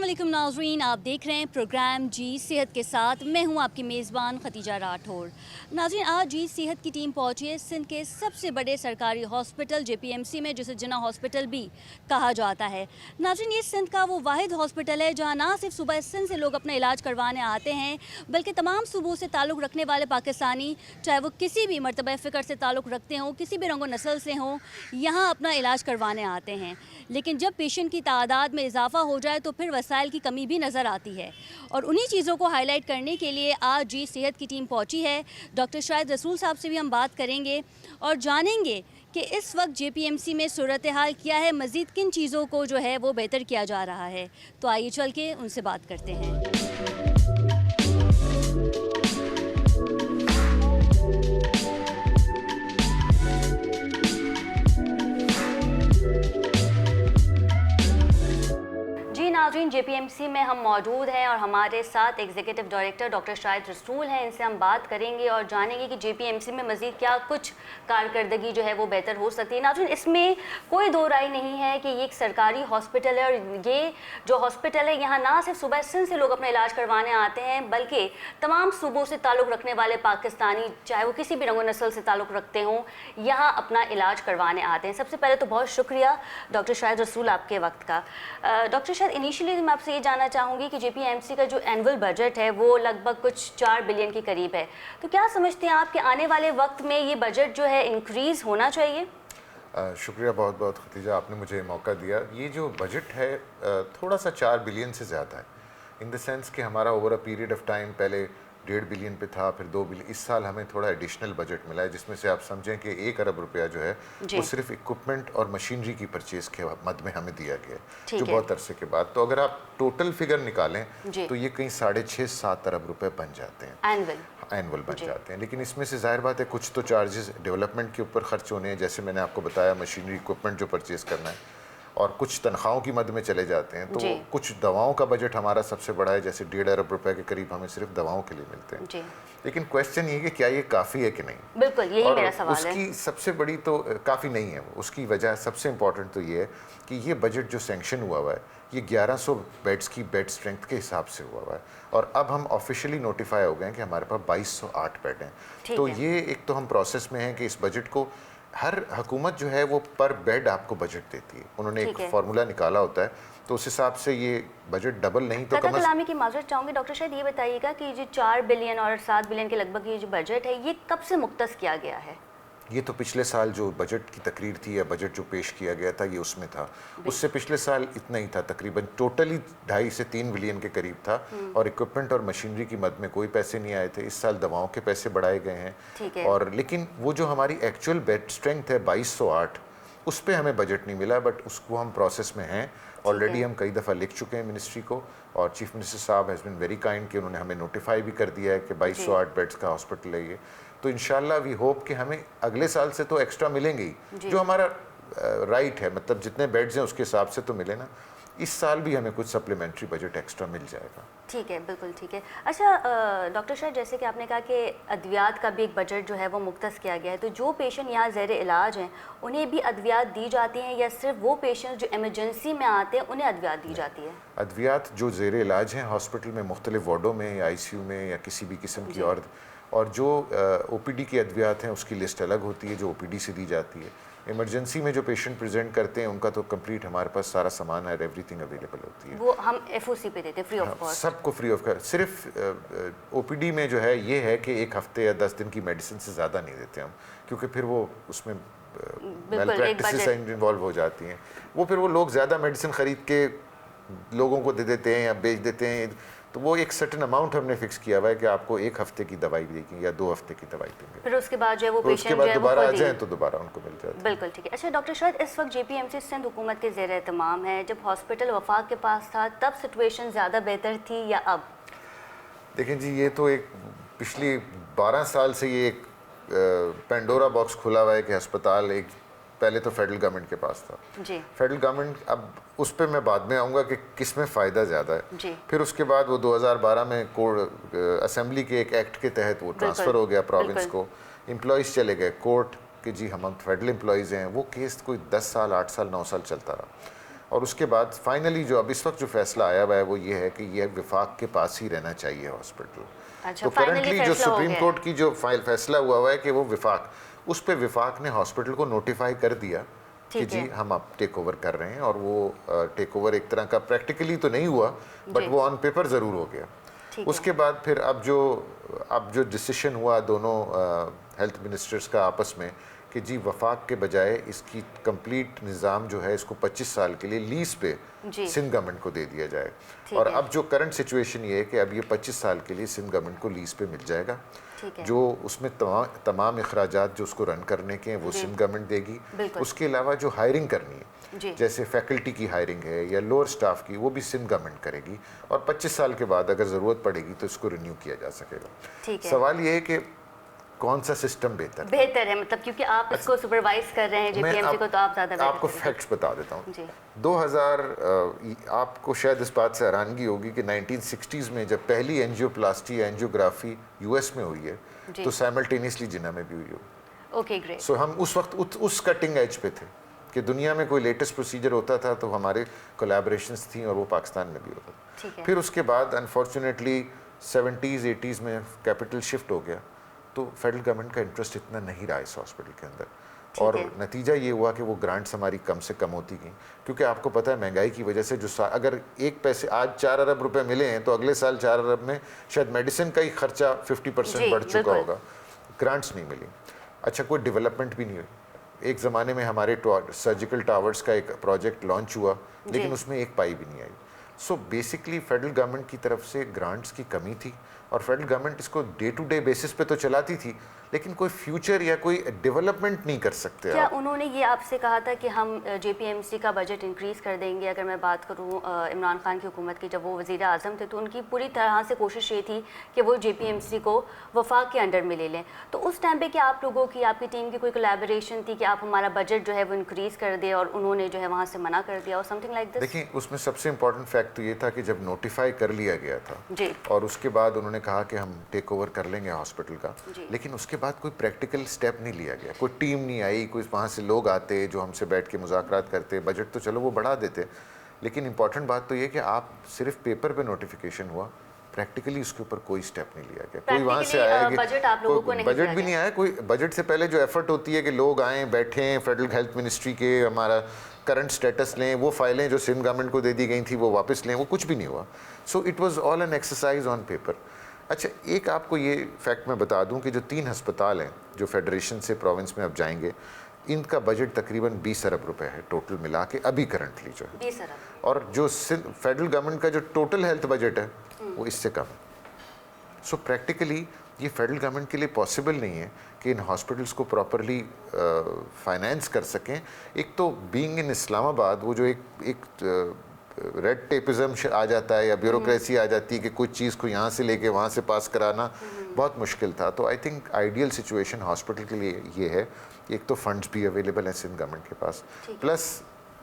अस्सलामुअलैकुम नाज़रीन, आप देख रहे हैं प्रोग्राम जी सेहत के साथ। मैं हूं आपकी मेज़बान खतीजा राठौर। नाज़रीन, आज जी सेहत की टीम पहुंची है सिंध के सबसे बड़े सरकारी हॉस्पिटल JPMC में, जिसे जिन्ना हॉस्पिटल भी कहा जाता है। नाज़रीन, ये सिंध का वो वाहिद हॉस्पिटल है जहां ना सिर्फ सूबा सिंध से लोग अपना इलाज करवाने आते हैं, बल्कि तमाम सूबों से ताल्लुक़ रखने वाले पाकिस्तानी, चाहे वो किसी भी मरतबा फ़िक्र से ताल्लुक़ रखते हों, किसी भी रंगो नस्ल से हों, यहाँ अपना इलाज करवाने आते हैं। लेकिन जब पेशेंट की तादाद में इजाफा हो जाए तो फिर वसाइल की कमी भी नज़र आती है, और उन्हीं चीज़ों को हाईलाइट करने के लिए आज जी सेहत की टीम पहुंची है। डॉक्टर शाहिद रसूल साहब से भी हम बात करेंगे और जानेंगे कि इस वक्त JPMC में सूरत हाल क्या है, मज़ीद किन चीज़ों को जो है वो बेहतर किया जा रहा है। तो आइए चल के उनसे बात करते हैं। नाज़रीन, JPMC में हम मौजूद हैं और हमारे साथ एग्जीक्यूटिव डायरेक्टर डॉक्टर शाहिद रसूल हैं। इनसे हम बात करेंगे और जानेंगे कि JPMC में मज़ीद क्या कुछ कारकर्दगी जो है वो बेहतर हो सकती है। नाज़रीन, इसमें कोई दो राय नहीं है कि ये एक सरकारी हॉस्पिटल है, और ये जो हॉस्पिटल है यहाँ ना सिर्फ सूबा सिंध से लोग अपना इलाज करवाने आते हैं, बल्कि तमाम सूबों से ताल्लुक़ रखने वाले पाकिस्तानी, चाहे वो किसी भी रंगो नस्ल से ताल्लुक़ रखते हों, यहाँ अपना इलाज करवाने आते हैं। सबसे पहले तो बहुत शुक्रिया डॉक्टर शाहिद रसूल आपके वक्त का। डॉक्टर शाहिद, इनिशियली मैं आपसे ये जानना चाहूँगी कि JPMC का जो एनुअल बजट है वो लगभग कुछ 4 बिलियन के करीब है, तो क्या समझते हैं आप कि आने वाले वक्त में ये बजट जो है इंक्रीज़ होना चाहिए? शुक्रिया बहुत बहुत खतीजा, आपने मुझे मौका दिया। ये जो बजट है थोड़ा सा 4 बिलियन से ज़्यादा है, इन द सेंस कि हमारा over a period of time पहले 1.5 बिलियन पे था, फिर 2 बिलियन। इस साल हमें थोड़ा एडिशनल बजट मिला है, जिसमें से आप समझें कि 1 अरब रुपया जो है वो सिर्फ इक्विपमेंट और मशीनरी की परचेज़ के मद में हमें दिया गया है, जो बहुत अरसे के बाद। तो अगर आप टोटल फिगर निकालें तो ये कहीं 6.5-7 अरब रुपये बन जाते हैं, एनुअल बन जाते हैं। लेकिन इसमें से जाहिर बात है कुछ तो चार्जेस डेवलपमेंट के ऊपर खर्च होने हैं, जैसे मैंने आपको बताया मशीनरी इक्विपमेंट जो परचेज़ करना है, और कुछ तनख्वाहों की मद में चले जाते हैं। तो कुछ दवाओं का बजट हमारा सबसे बड़ा है, जैसे 1.5 अरब रुपए के करीब हमें सिर्फ दवाओं के लिए मिलते हैं। लेकिन क्वेश्चन ये कि क्या ये काफ़ी है कि नहीं। बिल्कुल, यही मेरा सवाल है। उसकी सबसे बड़ी तो काफ़ी नहीं है, उसकी वजह सबसे इम्पॉर्टेंट तो ये है कि ये बजट जो सैंक्शन हुआ है ये 1100 बेड्स की बेड स्ट्रेंथ के हिसाब से हुआ है, और अब हम ऑफिशियली नोटिफाई हो गए हैं कि हमारे पास 2208 बेड हैं। तो ये एक तो हम प्रोसेस में हैं कि इस बजट को, हर हुकूमत जो है वो पर बेड आपको बजट देती है, उन्होंने एक फार्मूला निकाला होता है, तो उस हिसाब से ये बजट डबल नहीं तो कम। कलामी की माजरत चाहूँगी डॉक्टर शायद ये बताइएगा कि जो 4 बिलियन और 7 बिलियन के लगभग ये जो बजट है ये कब से मुख्तस किया गया है? ये तो पिछले साल जो बजट की तकरीर थी या बजट जो पेश किया गया था ये उसमें था। उससे पिछले साल इतना ही था, तकरीबन टोटली 2.5 से 3 बिलियन के करीब था, और इक्विपमेंट और मशीनरी की मद में कोई पैसे नहीं आए थे। इस साल दवाओं के पैसे बढ़ाए गए हैं, और लेकिन वो जो हमारी एक्चुअल बेड स्ट्रेंथ है 2208, उस पर हमें बजट नहीं मिला, बट उसको हम प्रोसेस में हैं। ऑलरेडी हम कई दफ़ा लिख चुके हैं मिनिस्ट्री को, और चीफ मिनिस्टर साहब हैज़ बिन वेरी काइंड कि उन्होंने हमें नोटिफाई भी कर दिया है कि 2208 बेड्स का हॉस्पिटल है ये। तो इंशाल्लाह वी होप कि हमें अगले साल से तो एक्स्ट्रा मिलेंगे ही, जो हमारा राइट है, मतलब जितने बेड्स हैं उसके हिसाब से तो मिले ना। इस साल भी हमें कुछ सप्लीमेंट्री बजट एक्स्ट्रा मिल जाएगा। ठीक है, बिल्कुल ठीक है। अच्छा डॉक्टर शाहिद, जैसे कि आपने कहा कि अद्वियात का भी एक बजट जो है वो मुख्तस किया गया है, तो जो पेशेंट यहाँ ज़ेर इलाज हैं उन्हें भी अद्वियात दी जाती हैं, या सिर्फ वो पेशेंट जो एमरजेंसी में आते हैं उन्हें अद्वियात दी जाती है? अद्वियात जो ज़ेर इलाज हैं हॉस्पिटल में, मुख्तलिफ वार्डों में या ICU में या किसी भी किस्म की, और जो OPD की अद्वियात हैं उसकी लिस्ट अलग होती है जो OPD से दी जाती है। इमरजेंसी में जो पेशेंट प्रेजेंट करते हैं उनका तो कंप्लीट हमारे पास सारा सामान है, एवरीथिंग अवेलेबल होती है। वो हम FOC पे देते हैं, फ्री ऑफ कॉस्ट? सबको फ्री ऑफ कॉस्ट। सिर्फ OPD में जो है ये है कि 1 हफ्ते या 10 दिन की मेडिसिन से ज़्यादा नहीं देते हम, क्योंकि फिर वो उसमें मेल प्रैक्टिसेस इन्वॉल्व हो जाती हैं। वो फिर वो लोग ज़्यादा मेडिसिन ख़रीद के लोगों को दे देते हैं या बेच देते हैं, तो वो एक सर्टेन अमाउंट हमने फिक्स किया हुआ है कि आपको 1 हफ्ते की दवाई देंगे या 2 हफ्ते की दवाई देंगे, फिर उसके बाद जो है वो पेशेंट जो है दोबारा आ जाए तो दोबारा उनको मिल जाए। बिल्कुल ठीक है। अच्छा डॉक्टर शाहिद, इस वक्त JPMC सिंध हुकूमत के ज़ेर एहतमाम है, जब हॉस्पिटल वफाक के पास था तब सिचुएशन ज़्यादा बेहतर थी या अब? देखें जी, ये तो एक पिछली 12 साल से ये एक पेंडोरा बॉक्स खुला हुआ है कि अस्पताल एक पहले तो फेडरल गवर्नमेंट के पास था जी। फेडरल गवर्नमेंट, अब उस पर मैं बाद में आऊँगा कि किस में फ़ायदा ज़्यादा है जी। फिर उसके बाद वो 2012 में कोर्ट असेंबली के एक एक्ट के तहत वो ट्रांसफ़र हो गया प्रोविंस को, एम्प्लॉयज़ चले गए कोर्ट कि जी हम फेडरल एम्प्लॉयज़ हैं। वो केस कोई 10 साल 8 साल 9 साल चलता रहा। और उसके बाद फाइनली जो अब इस वक्त जो फैसला आया हुआ है वो ये है कि ये विफाक के पास ही रहना चाहिए हॉस्पिटल। अच्छा, तो करंटली जो फैसला हो सुप्रीम गया कोर्ट की जो फैसला हुआ है कि वो विफाक, उस पे विफाक ने हॉस्पिटल को नोटिफाई कर दिया कि ठीक जी है। हम अब टेक ओवर कर रहे हैं, और वो टेक ओवर एक तरह का प्रैक्टिकली तो नहीं हुआ बट जी। वो ऑन पेपर ज़रूर हो गया। ठीक उसके बाद फिर अब जो डिसीशन हुआ दोनों हेल्थ मिनिस्टर्स का आपस में कि जी वफाक के बजाय इसकी कंप्लीट निज़ाम जो है इसको 25 साल के लिए लीज पे जी। सिंध गवर्नमेंट को दे दिया जाए। ठीक और है। अब जो करंट सिचुएशन ये है कि अब ये 25 साल के लिए सिंध गवर्नमेंट को लीज पे मिल जाएगा। ठीक है। जो उसमें तमाम अखराजात जो उसको रन करने के हैं वो जी। सिंध गवर्नमेंट देगी। बिल्कुल। उसके अलावा जो हायरिंग करनी है जी। जैसे फैकल्टी की हायरिंग है या लोअर स्टाफ की, वो भी सिंध गवर्नमेंट करेगी, और 25 साल के बाद अगर ज़रूरत पड़ेगी तो इसको रिन्यू किया जा सकेगा। ठीक है। सवाल ये है कि कौन सा सिस्टम बेहतर बेहतर है, मतलब क्योंकि आप इसको सुपरवाइज कर रहे हैं जेपीएमसी को, तो आप ज़्यादा बेहतर आपको करेंगे। फैक्ट्स बता देता हूँ। जी। 2000 आपको शायद इस बात से हैरानगी होगी कि 1960s में जब पहली एंजियोप्लास्टी या एंजियोग्राफी यूएस में हुई है जी। तो साइमल्टेनियसली जिन्ना में भी हुई हो। Okay, great. सो हम उस वक्त उस कटिंग एज पे थे कि दुनिया में कोई लेटेस्ट प्रोसीजर होता था तो हमारे कोलैबोरेशंस थी, और वो पाकिस्तान में भी होता था। ठीक है। फिर उसके बाद अनफॉर्चुनेटली 70s 80s में कैपिटल शिफ्ट हो गया, तो फेडरल गवर्नमेंट का इंटरेस्ट इतना नहीं रहा इस हॉस्पिटल के अंदर, और नतीजा ये हुआ कि वो ग्रांट्स हमारी कम से कम होती गई, क्योंकि आपको पता है महंगाई की वजह से जो अगर एक पैसे आज 4 अरब रुपए मिले हैं तो अगले साल 4 अरब में शायद मेडिसिन का ही खर्चा 50% बढ़ चुका होगा, ग्रांट्स नहीं मिली। अच्छा, कोई डेवलपमेंट भी नहीं हुई। एक ज़माने में हमारे सर्जिकल टावर्स का एक प्रोजेक्ट लॉन्च हुआ लेकिन उसमें एक पाई भी नहीं आई। सो बेसिकली फेडरल गवर्नमेंट की तरफ से ग्रांट्स की कमी थी, और फेडरल गवर्नमेंट इसको डे टू डे बेसिस पे तो चलाती थी लेकिन कोई फ्यूचर या कोई डेवलपमेंट नहीं कर सकते। क्या आप उन्होंने ये आपसे कहा था कि हम जेपीएमसी का बजट इंक्रीज़ कर देंगे? अगर मैं बात करूं इमरान खान की हुकूमत की, जब वो वज़ीर आज़म थे तो उनकी पूरी तरह से कोशिश ये थी कि वो जेपीएमसी को वफाक के अंडर में ले लें। तो उस टाइम पे क्या आप लोगों की, आपकी टीम की कोई कोलैबोरेशन थी कि आप हमारा बजट जो है वो इंक्रीज़ कर दे, और उन्होंने जो है वहाँ से मना कर दिया और समथिंग लाइक दिस? देखिए, उसमें सबसे इम्पोर्टेंट फैक्ट तो ये था कि जब नोटिफाई कर लिया गया था जी। और उसके बाद उन्होंने कहा कि हम टेक ओवर कर लेंगे हॉस्पिटल का, लेकिन उसके बाद कोई प्रैक्टिकल स्टेप नहीं लिया गया, कोई टीम नहीं आई, कोई वहाँ से लोग आते जो हमसे बैठ के मुज़ाकरात करते, बजट तो चलो वो बढ़ा देते, लेकिन इंपॉर्टेंट बात तो ये कि आप सिर्फ पेपर पे नोटिफिकेशन हुआ, प्रैक्टिकली उसके ऊपर कोई स्टेप नहीं लिया गया। कोई वहाँ से आया कि बजट आप लोगों को नहीं बजट भी नहीं आया, कोई बजट से पहले जो एफर्ट होती है कि लोग आएँ बैठें, फेडरल हेल्थ मिनिस्ट्री के हमारा करंट स्टेटस लें, वो फाइलें जो सिंध गवर्नमेंट को दे दी गई थी वो वापस लें, वो कुछ भी नहीं हुआ। So it was all an exercise on paper. अच्छा, एक आपको ये फैक्ट मैं बता दूं कि जो 3 अस्पताल हैं जो फेडरेशन से प्रोविंस में अब जाएंगे, इनका बजट तकरीबन 20 अरब रुपए है टोटल मिला के अभी करंटली जो है, 20 अरब, और जो फेडरल गवर्नमेंट का जो टोटल हेल्थ बजट है वो इससे कम है। सो प्रैक्टिकली ये फेडरल गवर्नमेंट के लिए पॉसिबल नहीं है कि इन हॉस्पिटल्स को प्रॉपरली फाइनेंस कर सकें। एक तो बीइंग इन इस्लामाबाद, वो जो एक रेड टेपिज्म आ जाता है या ब्यूरोक्रेसी आ जाती है कि कुछ चीज़ को यहाँ से लेके वहाँ से पास कराना बहुत मुश्किल था। तो I think ideal situation hospital के लिए ये है, एक तो फंड्स भी अवेलेबल हैं सिंध गवर्नमेंट के पास, plus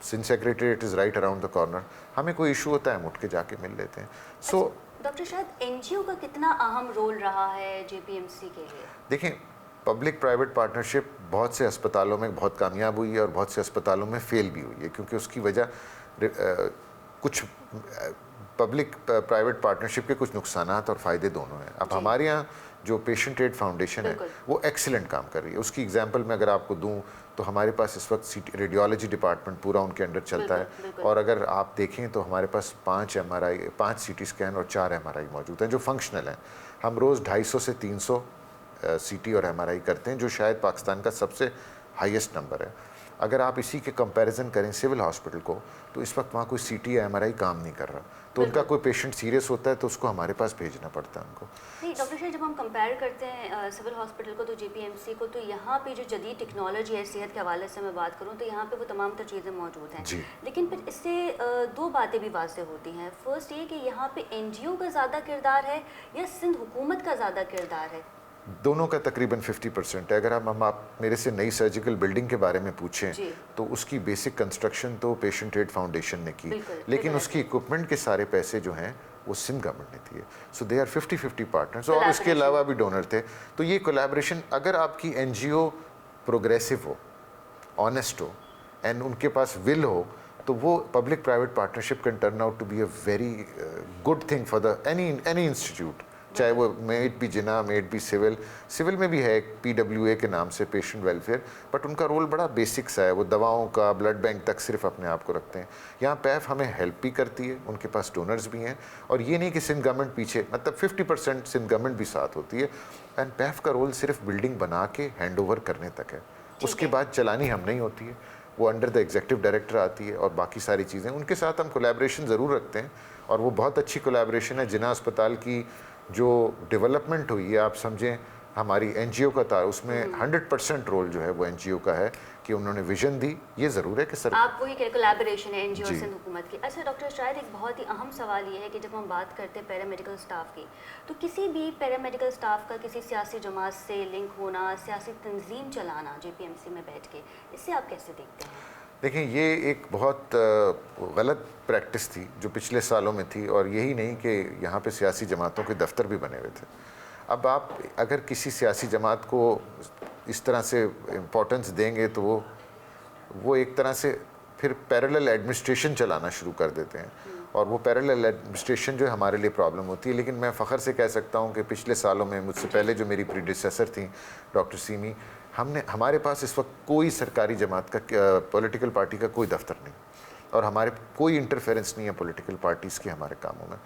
Sindh secretariat is right around the corner, हमें कोई इशू होता है हम उठ के जाके मिल लेते हैं। सो डॉक्टर शायद एनजीओ का कितना अहम रोल रहा है जेपीएमसी के लिए? देखें, पब्लिक प्राइवेट पार्टनरशिप बहुत से अस्पतालों में बहुत कामयाब हुई है और बहुत से अस्पतालों में फेल भी हुई है, क्योंकि उसकी वजह कुछ पब्लिक प्राइवेट पार्टनरशिप के कुछ नुकसानात और फ़ायदे दोनों हैं। अब हमारे यहाँ जो पेशेंट एड फाउंडेशन है वो एक्सीलेंट काम कर रही है। उसकी एग्जांपल मैं अगर आपको दूं तो हमारे पास इस वक्त रेडियोलॉजी डिपार्टमेंट पूरा उनके अंडर चलता है, और अगर आप देखें तो हमारे पास 5 MRI, 5 CT स्कैन और 4 MRI मौजूद हैं जो फंक्शनल हैं। हम रोज़ 250 से 300 CT और MRI करते हैं, जो शायद पाकिस्तान का सबसे हाईएस्ट नंबर है। अगर आप इसी के कंपैरिजन करें सिविल हॉस्पिटल को, तो इस वक्त वहाँ कोई CT या MRI काम नहीं कर रहा, तो उनका कोई पेशेंट सीरियस होता है तो उसको हमारे पास भेजना पड़ता है उनको। नहीं डॉक्टर शाह, जब हम कंपेयर करते हैं सिविल हॉस्पिटल को तो जेपीएमसी को, तो यहाँ पे जो जदीद टेक्नोलॉजी है, सेहत के हवाले से मैं बात करूँ तो यहाँ पे वो तमाम तर चीज़ें मौजूद हैं जी। लेकिन फिर इससे 2 बातें भी वाज़ेह होती हैं। फर्स्ट ये कि यहाँ पे एनजीओ का ज़्यादा किरदार है या सिंध हुकूमत का ज़्यादा किरदार है? दोनों का तकरीबन 50% है। अगर हम आप मेरे से नई सर्जिकल बिल्डिंग के बारे में पूछें तो उसकी बेसिक कंस्ट्रक्शन तो पेशेंट एड फाउंडेशन ने की, लेकिन उसकी इक्विपमेंट के सारे पैसे जो हैं वो सिंध गवर्नमेंट ने दिए। सो दे आर 50-50 पार्टनर्स, और उसके अलावा भी डोनर थे। तो ये कोलैबोरेशन, अगर आपकी एनजीओ प्रोग्रेसिव हो, ऑनेस्ट हो एंड उनके पास विल हो तो वो public private partnership can turn out to be a very good thing for the any institute, चाहे वो may it be Jinnah, may it be civil में भी है एक PWA के नाम से, पेशेंट वेलफेयर, बट उनका रोल बड़ा बेसिक सा है, वो दवाओं का, ब्लड बैंक तक सिर्फ अपने आप को रखते हैं। यहाँ पैफ हमें हेल्प भी करती है, उनके पास डोनर्स भी हैं, और ये नहीं कि सिंध गवर्नमेंट पीछे, मतलब 50% सिंध गवर्नमेंट भी साथ होती है, एंड पैफ का रोल सिर्फ बिल्डिंग बना के हैंड ओवर करने तक है, उसके बाद चलानी हम नहीं होती है, वो अंडर द एग्जीक्यूटिव डायरेक्टर आती है, और बाकी सारी चीज़ें उनके साथ हम कोलैबोरेशन ज़रूर रखते हैं, और वो बहुत अच्छी कोलैबोरेशन है। जिना अस्पताल की जो डेवलपमेंट हुई है, आप समझें हमारी NGO का था, उसमें 100% रोल जो है वो NGO का है कि उन्होंने विजन दी। ये ज़रूर है कि सर आप वही कह कोलैबोरेशन है NGO और सिंध हुकूमत की। अच्छा डॉक्टर, शायद एक बहुत ही अहम सवाल ये है कि जब हम बात करते हैं पैरामेडिकल स्टाफ की, तो किसी भी पैरामेडिकल स्टाफ का किसी सियासी जमात से लिंक होना, सियासी तंजीम चलाना JPMC में बैठ के, इससे आप कैसे देखते हैं? देखें, ये एक बहुत गलत प्रैक्टिस थी जो पिछले सालों में थी, और यही नहीं कि यहाँ पे सियासी जमातों के दफ्तर भी बने हुए थे। अब आप अगर किसी सियासी जमात को इस तरह से इम्पोर्टेंस देंगे तो वो एक तरह से फिर पैरेलल एडमिनिस्ट्रेशन चलाना शुरू कर देते हैं, और वो पैरेलल एडमिनिस्ट्रेशन जो है हमारे लिए प्रॉब्लम होती है। लेकिन मैं फ़ख्र से कह सकता हूँ कि पिछले सालों में मुझसे पहले जो मेरी प्रीडिसेसर थी डॉक्टर सीमी, हमारे पास इस वक्त कोई सरकारी जमात का, पॉलिटिकल पार्टी का कोई दफ्तर नहीं, और हमारे कोई इंटरफेरेंस नहीं है पॉलिटिकल पार्टीज़ की हमारे कामों में।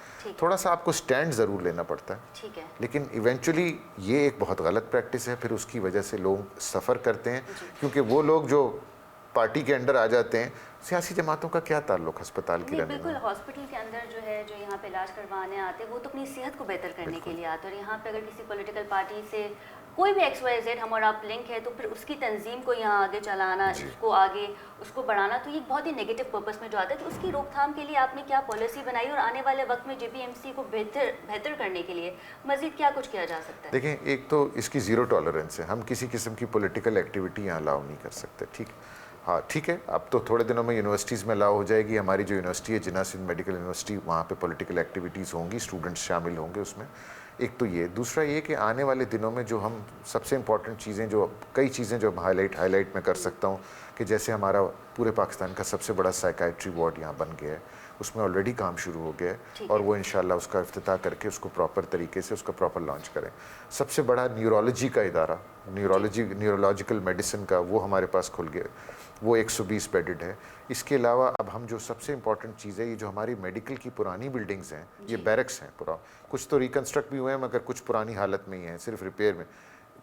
थोड़ा सा आपको स्टैंड ज़रूर लेना पड़ता है, ठीक है, लेकिन इवेंचुअली ये एक बहुत गलत प्रैक्टिस है, फिर उसकी वजह से लोग सफ़र करते हैं, क्योंकि वो लोग जो पार्टी के अंडर आ जाते हैं, सियासी जमातों का क्या ताल्लुक अस्पताल की रहने बिल्कुल में। हॉस्पिटल के अंदर जो है, जो यहाँ पे इलाज करवाने आते हैं, वो तो अपनी सेहत को बेहतर करने के लिए आते हैं, और यहाँ पे अगर किसी पॉलिटिकल पार्टी से कोई भी XYZ हम और आप लिंक है, तो फिर उसकी तंजीम को यहाँ आगे चलाना, उसको आगे उसको बढ़ाना, तो ये बहुत ही नेगेटिव पर्पस में जो आता है। तो उसकी रोकथाम के लिए आपने क्या पॉलिसी बनाई, और आने वाले वक्त में JPMC को बेहतर करने के लिए मजीद क्या कुछ किया जा सकता है? देखें, एक तो इसकी ज़ीरो टॉलरेंस है, हम किसी किस्म की पॉलिटिकल एक्टिविटी यहाँ अलाउ नहीं कर सकते, ठीक। हाँ ठीक है, अब तो थोड़े दिनों में यूनिवर्सिटीज़ में अलाउ हो जाएगी। हमारी जो यूनिवर्सिटी है जिना सिंध मेडिकल यूनिवर्सिटी, वहाँ पे पॉलिटिकल एक्टिविटीज़ होंगी, स्टूडेंट्स शामिल होंगे उसमें। एक तो ये, दूसरा ये कि आने वाले दिनों में जो हम सबसे इम्पॉर्टेंट चीज़ें, जो कई चीज़ें जो हाईलाइट मैं कर सकता हूँ, कि जैसे हमारा पूरे पाकिस्तान का सबसे बड़ा साइकाइट्री वार्ड यहाँ बन गया है, उसमें ऑलरेडी काम शुरू हो गया है, और वो इंशाल्लाह उसका इफ्तिताह करके उसको प्रॉपर तरीके से उसका प्रॉपर लॉन्च करें। सबसे बड़ा न्यूरोलॉजी का इदारा, न्यूरोलॉजिकल मेडिसिन का, वो हमारे पास खुल गया, वो 120 बेडेड है। इसके अलावा अब हम जो सबसे इम्पॉर्टेंट चीज़ है, ये जो हमारी मेडिकल की पुरानी बिल्डिंग्स हैं, ये बैरक्स हैं पूरा, कुछ तो रिकन्स्ट्रक्ट भी हुए हैं मगर कुछ पुरानी हालत में ही हैं, सिर्फ रिपेयर में।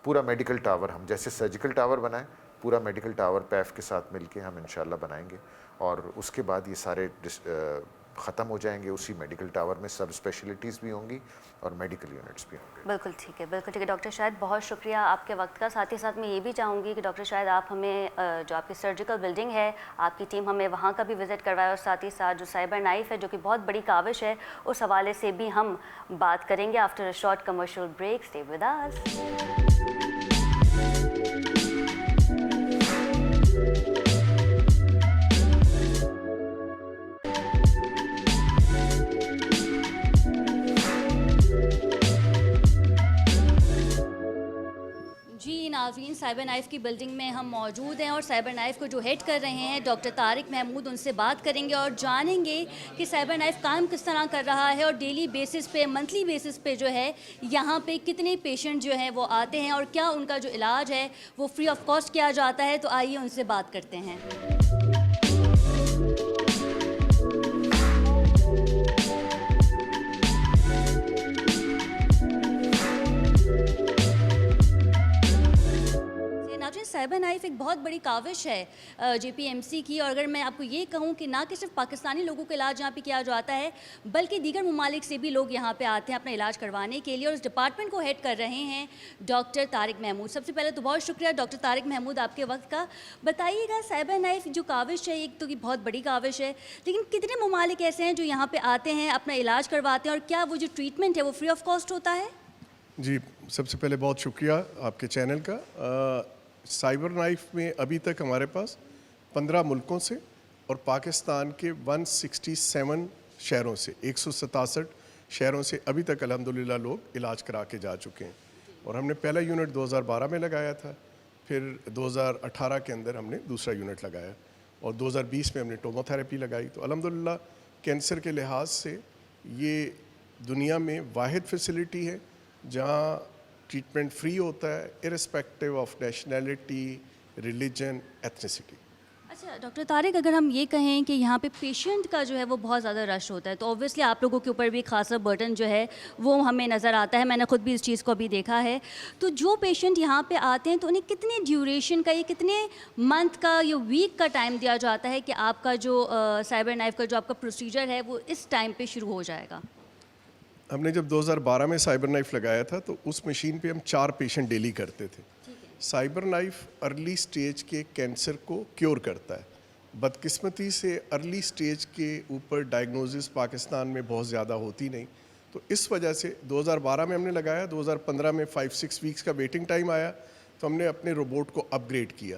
पूरा मेडिकल टावर, हम जैसे सर्जिकल टावर बनाएं, पूरा मेडिकल टावर पैफ के साथ मिलके हम इंशाल्लाह बनाएंगे, और उसके बाद ये सारे ख़त्म हो जाएंगे। उसी मेडिकल टावर में सब स्पेशलिटीज़ भी होंगी और मेडिकल यूनिट्स भी होंगे। बिल्कुल ठीक है, बिल्कुल ठीक है डॉक्टर शाहिद, बहुत शुक्रिया आपके वक्त का। साथ ही साथ मैं ये भी चाहूँगी कि डॉक्टर शाहिद आप हमें जो आपकी सर्जिकल बिल्डिंग है, आपकी टीम हमें वहाँ का भी विज़िट करवाए, और साथ ही साथ जो साइबर नाइफ है, जो कि बहुत बड़ी काविश है, उस हवाले से भी हम बात करेंगे after a short commercial break. Stay with us. जी नाज़रीन, साइबर नाइफ की बिल्डिंग में हम मौजूद हैं, और साइबर नाइफ को जो हेड कर रहे हैं डॉक्टर तारिक महमूद, उनसे बात करेंगे और जानेंगे कि साइबर नाइफ काम किस तरह कर रहा है, और डेली बेसिस पे, मंथली बेसिस पे जो है यहाँ पे कितने पेशेंट जो हैं वो आते हैं, और क्या उनका जो इलाज है वो फ्री ऑफ कॉस्ट किया जाता है। तो आइए उनसे बात करते हैं। साइबर नाइफ एक बहुत बड़ी काविश है JPMC की, और अगर मैं आपको ये कहूँ कि ना कि सिर्फ पाकिस्तानी लोगों का इलाज यहाँ पे किया जाता है, बल्कि दीगर ममालिक से भी लोग यहाँ पे आते हैं अपना इलाज करवाने के लिए, और इस डिपार्टमेंट को हेड कर रहे हैं डॉक्टर तारिक महमूद। सबसे पहले तो बहुत शुक्रिया डॉक्टर तारिक महमूद आपके वक्त का। बताइएगा, साइबर नाइफ जो काविश है, एक तो की बहुत बड़ी काविश है, लेकिन कितने ममालिक ऐसे हैं जो यहाँ पर आते हैं, अपना इलाज करवाते हैं, और क्या वो जो ट्रीटमेंट है वो फ्री ऑफ कॉस्ट होता है? जी, सबसे पहले बहुत शुक्रिया आपके चैनल का। साइबर नाइफ में अभी तक हमारे पास 15 मुल्कों से और पाकिस्तान के 167 शहरों से, 167 शहरों से अभी तक अल्हम्दुलिल्लाह लोग इलाज करा के जा चुके हैं। और हमने पहला यूनिट 2012 में लगाया था, फिर 2018 के अंदर हमने दूसरा यूनिट लगाया, और 2020 में हमने टोमोथेरेपी लगाई। तो अल्हम्दुलिल्लाह कैंसर के लिहाज से ये दुनिया में वाहिद फैसिलिटी है जहाँ ट्रीटमेंट फ्री होता है irrespective of nationality, religion, ethnicity. अच्छा डॉक्टर तारिक, अगर हम ये कहें कि यहाँ पे पेशेंट का जो है वो बहुत ज़्यादा रश होता है, तो ऑब्वियसली आप लोगों के ऊपर भी खासा बर्डन जो है वो हमें नज़र आता है। मैंने खुद भी इस चीज़ को अभी देखा है। तो जो पेशेंट यहाँ पे आते हैं तो उन्हें कितने ड्यूरेशन का, ये कितने मंथ का या वीक का टाइम दिया जाता है कि आपका जो साइबर नाइफ का जो आपका प्रोसीजर है वो इस टाइम पर शुरू हो जाएगा? हमने जब 2012 में साइबर नाइफ लगाया था तो उस मशीन पे हम 4 पेशेंट डेली करते थे। साइबर नाइफ अर्ली स्टेज के कैंसर को क्योर करता है। बदकिस्मती से अर्ली स्टेज के ऊपर डायग्नोसिस पाकिस्तान में बहुत ज़्यादा होती नहीं, तो इस वजह से 2012 में हमने लगाया। 2015 में 5-6 वीक्स का वेटिंग टाइम आया तो हमने अपने रोबोट को अपग्रेड किया।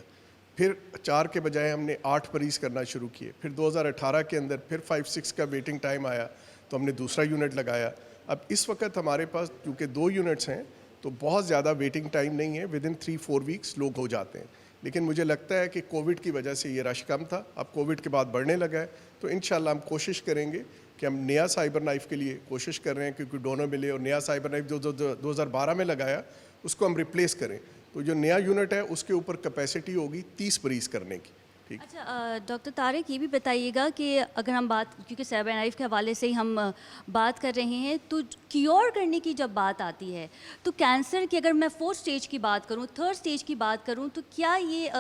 फिर 4 के बजाय हमने 8 मरीज़ करना शुरू किए। फिर 2018 के अंदर फिर 5-6 का वेटिंग टाइम आया तो हमने दूसरा यूनिट लगाया। अब इस वक्त हमारे पास क्योंकि 2 यूनिट्स हैं तो बहुत ज़्यादा वेटिंग टाइम नहीं है, विदिन 3-4 वीक्स लोग हो जाते हैं। लेकिन मुझे लगता है कि कोविड की वजह से ये रश कम था, अब कोविड के बाद बढ़ने लगा है। तो इंशाल्लाह हम कोशिश करेंगे कि हम नया साइबर नाइफ के लिए कोशिश कर रहे हैं, क्योंकि डोनर मिले और नया साइबर नाइफ जो 2012 में लगाया उसको हम रिप्लेस करें। तो जो नया यूनिट है उसके ऊपर कैपेसिटी होगी 30 मरीज़ करने की। ठीक। अच्छा डॉक्टर तारिक, ये भी बताइएगा कि अगर हम बात, क्योंकि साइबर नाइफ के हवाले से ही हम बात कर रहे हैं, तो क्योर करने की जब बात आती है तो कैंसर की अगर मैं 4th स्टेज की बात करूं, 3rd स्टेज की बात करूं, तो क्या ये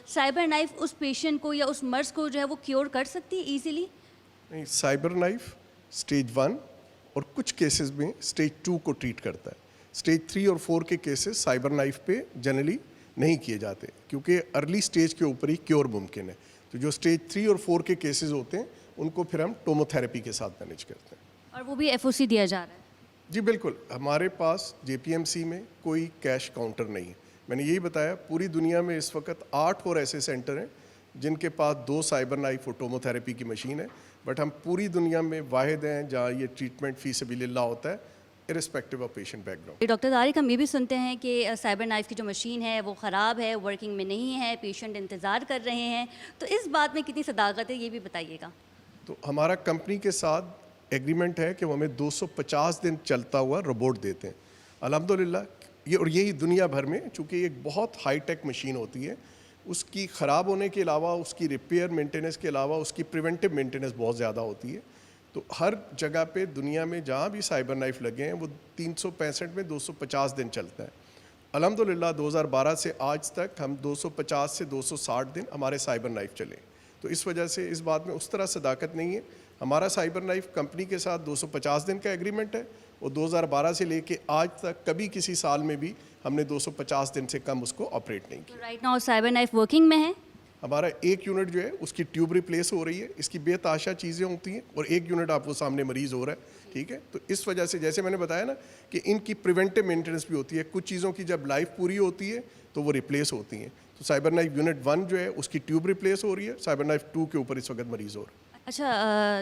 साइबर नाइफ उस पेशेंट को या उस मर्ज़ को जो है वो क्योर कर सकती है ईज़िली? नहीं, साइबर नाइफ स्टेज 1 और कुछ केसेस में स्टेज 2 को ट्रीट करता है। स्टेज 3 और 4 के केसेस साइबर नाइफ पे जनरली नहीं किए जाते क्योंकि अर्ली स्टेज के ऊपर ही क्योर मुमकिन है। तो जो स्टेज 3 और 4 के केसेस होते हैं उनको फिर हम टोमोथेरेपी के साथ मैनेज करते हैं। और वो भी FOC दिया जा रहा है? जी बिल्कुल, हमारे पास JPMC में कोई कैश काउंटर नहीं है। मैंने यही बताया, पूरी दुनिया में इस वक्त 8 और ऐसे सेंटर हैं जिनके पास 2 साइबर नाइफ और टोमोथेरेपी की मशीन है, बट हम पूरी दुनिया में वाहिद हैं जहाँ ये ट्रीटमेंट फी सबिलिल्लाह होता है irrespective of patient background. Doctor Tariq, हम ये भी सुनते हैं कि साइबर नाइफ की जो मशीन है वो ख़राब है, वर्किंग में नहीं है, पेशेंट इंतज़ार कर रहे हैं, तो इस बात में कितनी सदाकत है ये भी बताइएगा। तो हमारा कंपनी के साथ एग्रीमेंट है कि वो हमें 250 दिन चलता हुआ रोबोट देते हैं। अल्हम्दुलिल्लाह ये, और यही दुनिया भर में, चूँकि एक बहुत हाईटेक मशीन होती है, उसकी ख़राब होने के अलावा, उसकी रिपेयर मेंटेनेंस के अलावा उसकी प्रिवेंटिव मेंटेनेंस बहुत ज़्यादा होती है। तो हर जगह पे दुनिया में जहाँ भी साइबर नाइफ लगे हैं वो 365 में 250 दिन चलता है। अल्हम्दुलिल्लाह 2012 से आज तक हम 250 से 260 दिन हमारे साइबर नाइफ चले। तो इस वजह से इस बात में उस तरह सदाकत नहीं है। हमारा साइबर नाइफ कंपनी के साथ 250 दिन का एग्रीमेंट है और 2012 से लेके आज तक कभी किसी साल में भी हमने 250 दिन से कम उसको ऑपरेट नहीं किया। Right now cyber knife working में है? हमारा एक यूनिट जो है उसकी ट्यूब रिप्लेस हो रही है। इसकी बेताशा चीज़ें होती हैं और एक यूनिट आपको सामने मरीज़ हो रहा है। ठीक है, तो इस वजह से जैसे मैंने बताया ना कि इनकी प्रिवेंटिव मेंटेनेंस भी होती है। कुछ चीज़ों की जब लाइफ पूरी होती है तो वो रिप्लेस होती हैं। तो साइबर नाइफ यूनिट 1 जो है उसकी ट्यूब रिप्लेस हो रही है, साइबर नाइफ 2 के ऊपर इस वक्त मरीज़ हो रहा है। अच्छा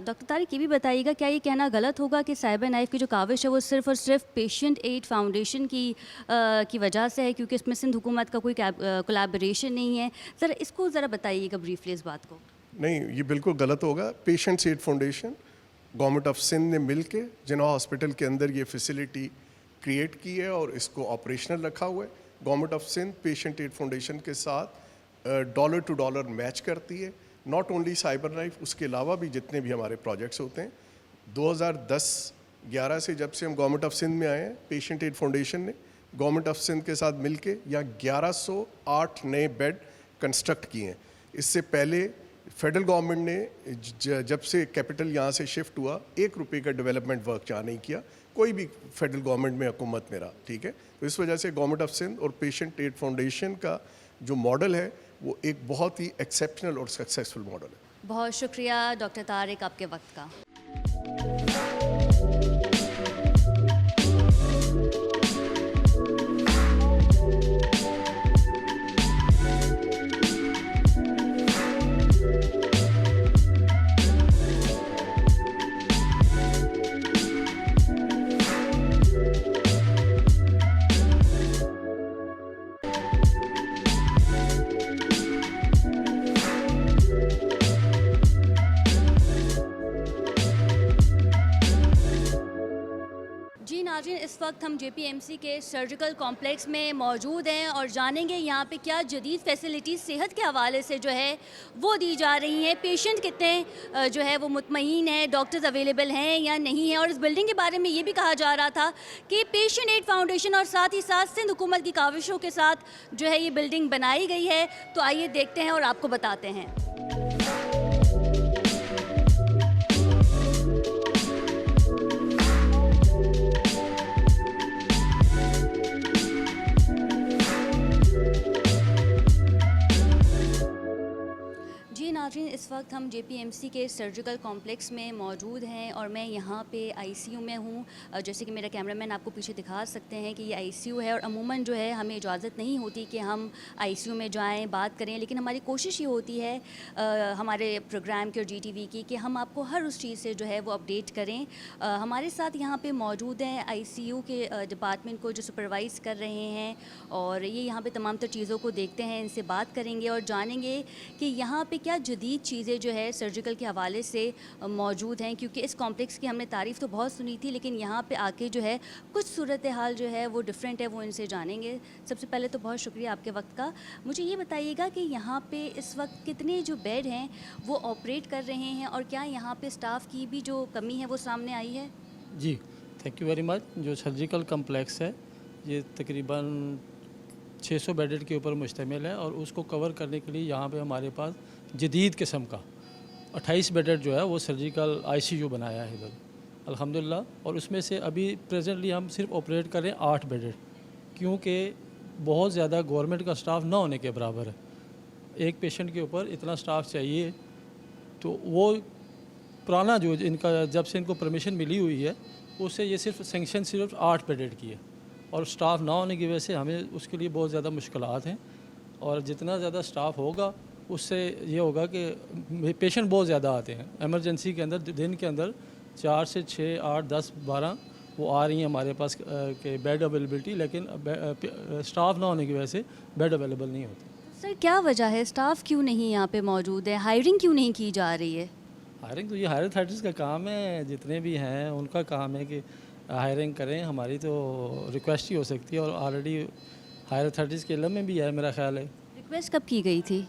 डॉक्टर तारिक, ये भी बताइएगा, क्या ये कहना गलत होगा कि साइबर नाइफ की जो काविश है वो सिर्फ़ और सिर्फ पेशेंट एड फाउंडेशन की वजह से है, क्योंकि इसमें सिंध हुकूमत का कोई कोलैबोरेशन नहीं है? ज़रा इसको ज़रा बताइएगा ब्रीफली इस बात को। नहीं, ये बिल्कुल गलत होगा। Patients aid foundation government of Sindh ने मिल के जिन्ना हॉस्पिटल के अंदर ये फैसिलिटी क्रिएट की है और इसको ऑपरेशनल रखा हुआ है। Government of Sindh patient aid foundation के साथ डॉलर टू डॉलर मैच करती है। नॉट ओनली साइबर नाइफ, उसके अलावा भी जितने भी हमारे प्रोजेक्ट्स होते हैं। 2010-11 से जब से हम गवर्नमेंट ऑफ सिंध में आए हैं, पेशेंट एड फाउंडेशन ने गवर्नमेंट ऑफ सिंध के साथ मिलके यहाँ 1108 नए बेड कंस्ट्रक्ट किए हैं। इससे पहले फेडरल गवर्नमेंट ने जब से कैपिटल यहाँ से शिफ्ट हुआ, 1 रुपये का डेवलपमेंट वर्क यहाँ नहीं किया, कोई भी फेडरल गवर्नमेंट में हुकूमत में रहा। ठीक है, तो इस वजह से गवर्नमेंट ऑफ सिंध और पेशेंट एड फाउंडेशन का जो मॉडल है वो एक बहुत ही एक्सेप्शनल और सक्सेसफुल मॉडल है। बहुत शुक्रिया डॉक्टर तारिक आपके वक्त का। नाज़रीन, इस वक्त हम JPMC के सर्जिकल कॉम्प्लेक्स में मौजूद हैं और जानेंगे यहाँ पे क्या जदीद फैसिलिटीज़ सेहत के हवाले से जो है वो दी जा रही हैं, पेशेंट कितने जो है वो मुतमईन है, डॉक्टर्स अवेलेबल हैं या नहीं हैं। और इस बिल्डिंग के बारे में ये भी कहा जा रहा था कि पेशेंट एड फाउंडेशन और साथ ही साथ सिंध हुकूमत की काविशों के साथ जो है ये बिल्डिंग बनाई गई है। तो आइए देखते हैं और आपको बताते हैं। जी नाज़रीन, इस वक्त हम JPMC के सर्जिकल कॉम्प्लेक्स में मौजूद हैं और मैं यहाँ पे ICU में हूँ। जैसे कि मेरा कैमरामैन आपको पीछे दिखा सकते हैं कि ये ICU है और अमूमन जो है हमें इजाज़त नहीं होती कि हम ICU में जाएं, बात करें, लेकिन हमारी कोशिश ये होती है हमारे प्रोग्राम की और GTV की कि हम आपको हर उस चीज़ से जो है वो अपडेट करें। हमारे साथ यहाँ पे मौजूद हैं ICU के डिपार्टमेंट को जो सुपरवाइज़ कर रहे हैं और ये यहाँ पे तमाम तर चीज़ों को देखते हैं, इनसे बात करेंगे और जानेंगे कि यहाँ पे क्या जदीद चीज़ें जो है सर्जिकल के हवाले से मौजूद हैं। क्योंकि इस कॉम्प्लेक्स की हमने तारीफ़ तो बहुत सुनी थी, लेकिन यहाँ पे आके जो है कुछ सूरत हाल जो है वो डिफरेंट है, वो इनसे जानेंगे। सबसे पहले तो बहुत शुक्रिया आपके वक्त का। मुझे ये बताइएगा कि यहाँ पे इस वक्त कितने जो बेड हैं वो ऑपरेट कर रहे हैं और क्या यहाँ पे स्टाफ की भी जो कमी है वो सामने आई है? जी, थैंक यू वेरी मच। जो सर्जिकल कम्प्लेक्स है ये तकरीबन 600 बेडेड के ऊपर मुश्तमिल है और उसको कवर करने के लिए यहाँ पे हमारे पास जदीद किस्म का 28 बेडेड जो है वो सर्जिकल ICU बनाया है इधर अल्हम्दुलिल्लाह। और उसमें से अभी प्रेजेंटली हम सिर्फ ऑपरेट करें 8 बेडेड, क्योंकि बहुत ज़्यादा गवर्नमेंट का स्टाफ ना होने के बराबर है। एक पेशेंट के ऊपर इतना स्टाफ चाहिए, तो वो पुराना जो इनका जब से इनको परमिशन मिली हुई है उससे ये सिर्फ सेंक्शन सिर्फ 8 बेडेड की है और स्टाफ ना होने की वजह से हमें उसके लिए बहुत ज़्यादा मुश्किलात हैं। और जितना ज़्यादा स्टाफ होगा उससे ये होगा कि पेशेंट बहुत ज़्यादा आते हैं एमरजेंसी के अंदर। दिन के अंदर 4 से 6, 8, 10, 12 वो आ रही हैं हमारे पास के बेड अवेलेबिलिटी, लेकिन स्टाफ ना होने की वजह से बेड अवेलेबल नहीं होते। सर क्या वजह है, स्टाफ क्यों नहीं यहाँ पे मौजूद है, हायरिंग क्यों नहीं की जा रही है? हायरिंग तो ये हायर अथॉरिटीज़ का काम है, जितने भी हैं उनका काम है कि हायरिंग करें। हमारी तो रिक्वेस्ट ही हो सकती है और ऑलरेडी हायर अथॉरिटीज़ के इल्म में भी है मेरा ख्याल है। रिक्वेस्ट कब की गई थी,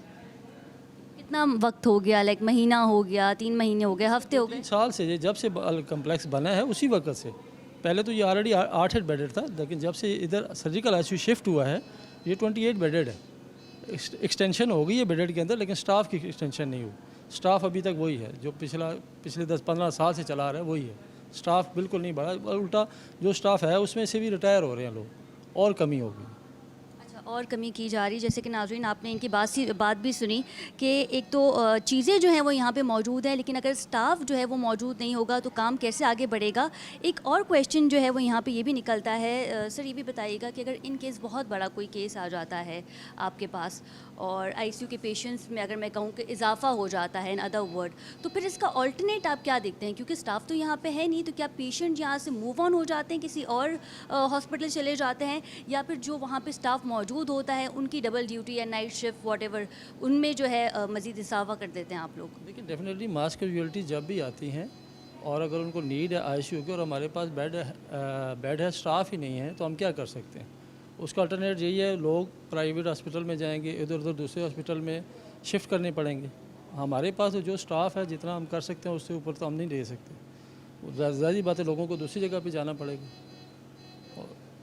कितना वक्त हो गया? लाइक महीना हो गया, 3 महीने हो गए, हफ्ते हो गए? 3 साल से जब से कम्प्लेक्स बना है उसी वक्त से। पहले तो ये ऑलरेडी 8 बेडेड था, लेकिन जब से इधर सर्जिकल ICU शिफ्ट हुआ है ये 28 बेडेड है। एक्सटेंशन हो गई है बेडेड के अंदर, लेकिन स्टाफ की एक्सटेंशन नहीं हुई। स्टाफ अभी तक वही है जो पिछले 10-15 साल से चला रहा है, वही है। स्टाफ बिल्कुल नहीं बढ़ा, उल्टा जो स्टाफ है उसमें से भी रिटायर हो रहे हैं लोग और कमी होगी। अच्छा, और कमी की जा रही, जैसे कि नाज़रीन आपने इनकी बात भी सुनी कि एक तो चीज़ें जो हैं वो यहाँ पे मौजूद हैं, लेकिन अगर स्टाफ जो है वो मौजूद नहीं होगा तो काम कैसे आगे बढ़ेगा। एक और क्वेश्चन जो है वो यहाँ पे ये भी निकलता है। सर ये भी बताइएगा कि अगर इन केस बहुत बड़ा कोई केस आ जाता है आपके पास और ICU के पेशेंट्स में अगर मैं कहूँ कि इजाफा हो जाता है इन अदर वर्ड, तो फिर इसका ऑल्टरनेट आप क्या देखते हैं? क्योंकि स्टाफ तो यहाँ पे है नहीं, तो क्या पेशेंट यहाँ से मूव ऑन हो जाते हैं, किसी और हॉस्पिटल चले जाते हैं, या फिर जो वहाँ पे स्टाफ मौजूद होता है उनकी डबल ड्यूटी या नाइट शिफ्ट वॉटेवर उनमें जो है मज़ीद इजाफा कर देते हैं आप लोग? देखिए, डेफिनेटली मास कैजुअलिटी जब भी आती हैं और अगर उनको नीड है ICU की और हमारे पास बेड है, स्टाफ ही नहीं है, तो हम क्या कर सकते हैं? उसका अल्टरनेट यही है, लोग प्राइवेट हॉस्पिटल में जाएंगे, इधर उधर दूसरे हॉस्पिटल में शिफ्ट करने पड़ेंगे। हमारे पास जो स्टाफ है जितना हम कर सकते हैं उससे ऊपर तो हम नहीं दे सकते। ज़ाहिर बात है लोगों को दूसरी जगह पे जाना पड़ेगा।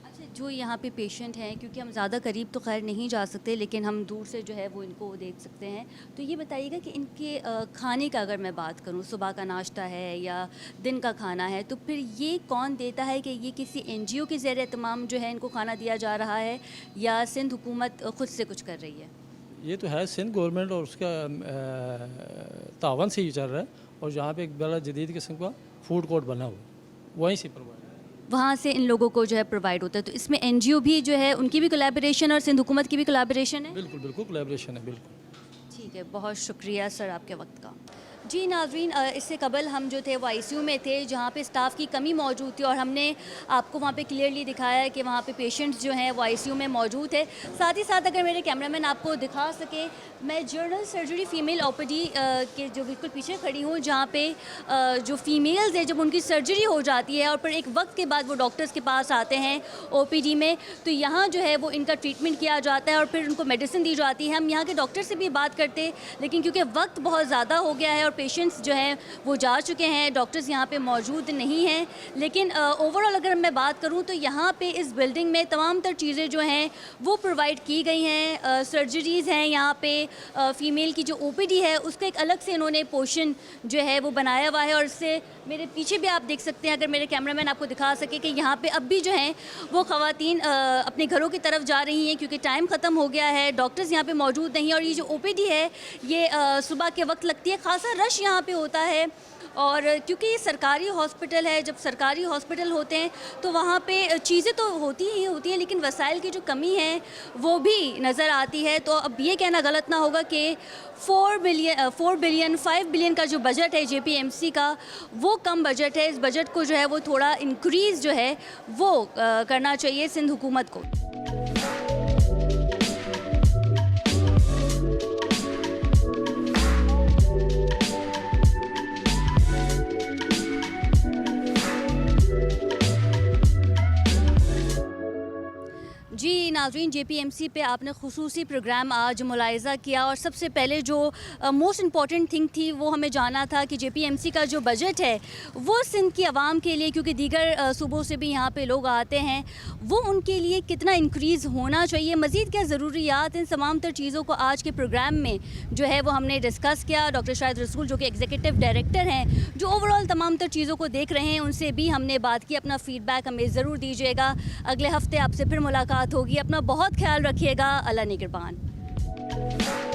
अच्छा, जो यहाँ पे पेशेंट हैं, क्योंकि हम ज़्यादा करीब तो खैर नहीं जा सकते, लेकिन हम दूर से जो है वो इनको देख सकते हैं, तो ये बताइएगा कि इनके खाने का अगर मैं बात करूँ, सुबह का नाश्ता है या दिन का खाना है, तो फिर ये कौन देता है? कि ये किसी NGO के ज़रिए तमाम जो है इनको खाना दिया जा रहा है या सिंध हुकूमत ख़ुद से कुछ कर रही है? ये तो है सिंध गवर्नमेंट और उसका तावन से ही चल रहा है। और जहाँ पे एक बड़ा जदीद किस्म का फूड कोर्ट बना हुआ वहीं से प्रोवाइड, वहाँ से इन लोगों को जो है प्रोवाइड होता है। तो इसमें NGO भी जो है उनकी भी कोलैबोरेशन और सिंध हुकूमत की भी कोलैबोरेशन है? बिल्कुल बिल्कुल कोलैबोरेशन है, बिल्कुल। ठीक है, बहुत शुक्रिया सर आपके वक्त का। जी नाज़रीन, इससे कबल हम जो थे वो आईसीयू में थे जहाँ पे स्टाफ की कमी मौजूद थी और हमने आपको वहाँ पे क्लियरली दिखाया है कि वहाँ पे पेशेंट्स जो हैं वो आईसीयू में मौजूद है। साथ ही साथ अगर मेरे कैमरामैन आपको दिखा सके, मैं जनरल सर्जरी फ़ीमेल ओपीडी के जो बिल्कुल पीछे खड़ी हूँ, जहाँ पे जो फीमेल्स हैं जब उनकी सर्जरी हो जाती है और फिर एक वक्त के बाद वो डॉक्टर्स के पास आते हैं ओपीडी में, तो यहाँ जो है वो इनका ट्रीटमेंट किया जाता है और फिर उनको मेडिसिन दी जाती है। हम यहाँ के डॉक्टर से भी बात करते, लेकिन क्योंकि वक्त बहुत ज़्यादा हो गया है और पेशेंट्स जो हैं वो जा चुके हैं, डॉक्टर्स यहाँ पे मौजूद नहीं हैं। लेकिन ओवरऑल अगर मैं बात करूँ तो यहाँ पे इस बिल्डिंग में तमाम तर चीज़ें जो हैं वो प्रोवाइड की गई हैं। सर्जरीज़ हैं यहाँ पे, फ़ीमेल की जो ओपीडी है उसका एक अलग से इन्होंने पोर्शन जो है वो बनाया हुआ है। और इससे मेरे पीछे भी आप देख सकते हैं, अगर मेरे कैमरामैन आपको दिखा सके, कि यहाँ पे अब भी जो हैं वो ख़वातीन अपने घरों की तरफ जा रही हैं क्योंकि टाइम ख़त्म हो गया है, डॉक्टर्स यहाँ पे मौजूद नहीं। और ये जो ओपीडी है ये सुबह के वक्त लगती है, ख़ासा रश यहाँ पे होता है। और क्योंकि ये सरकारी हॉस्पिटल है, जब सरकारी हॉस्पिटल होते हैं तो वहाँ पे चीज़ें तो होती ही होती हैं, लेकिन वसाइल की जो कमी है वो भी नज़र आती है। तो अब ये कहना गलत ना होगा कि 4 बिलियन 5 बिलियन का जो बजट है जेपीएमसी का, वो कम बजट है। इस बजट को जो है वो थोड़ा इंक्रीज़ जो है वो करना चाहिए सिंध हुकूमत को। जी नाज़रीन, जेपीएमसी पे आपने खुसूसी प्रोग्राम आज मुलाहिज़ा किया और सबसे पहले जो मोस्ट इम्पॉर्टेंट थिंग थी वो हमें जाना था कि जेपीएमसी का जो बजट है वो सिंध की आवाम के लिए, क्योंकि दीगर सूबों से भी यहाँ पे लोग आते हैं, वो उनके लिए कितना इंक्रीज़ होना चाहिए, मज़ीद क्या ज़रूरियात, इन तमाम तर चीज़ों को आज के प्रोग्राम में जो है वो हमने डिस्कस किया। डॉक्टर शाहिद रसूल जो कि एग्जीक्यूटिव डायरेक्टर हैं, जो ओवरऑल तमाम तर चीज़ों को देख रहे हैं, उनसे भी हमने बात की। अपना फ़ीडबैक हमें ज़रूर दीजिएगा। अगले हफ़्ते आपसे फिर मुलाकात होगी। अपना बहुत ख्याल रखिएगा। अल्लाह निगहबान।